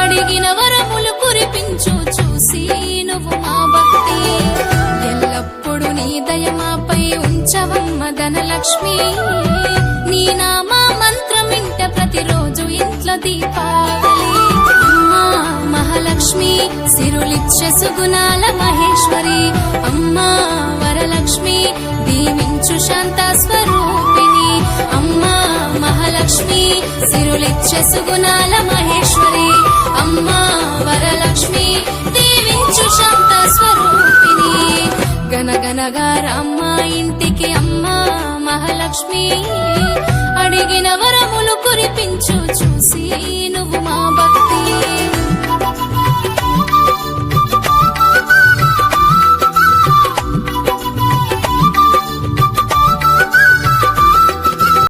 అడిగిన వరములు కురిపించు చూసి నువ్వు మా భక్తి ఎల్లప్పుడు నీ దయ మాపై ఉంచవమ్మ ధనలక్ష్మి నీ నామా మంత్రం ఇంట ప్రతిరోజు ఇంట్లో దీపావళి అమ్మా మహాలక్ష్మి సిరులిచ్చే సుగుణాల మహేశ్వరి అమ్మా వరలక్ష్మి దీవించు శాంత స్వరూపిణి అమ్మా మహాలక్ష్మి సిరులిచ్చే సుగుణాల మహేశ్వరి అమ్మా వరలక్ష్మి దీవించు శాంత స్వరూపిణి గనగనగా రామ్మ ఇంటికి అమ్మా మహాలక్ష్మి అడిగిన వరములు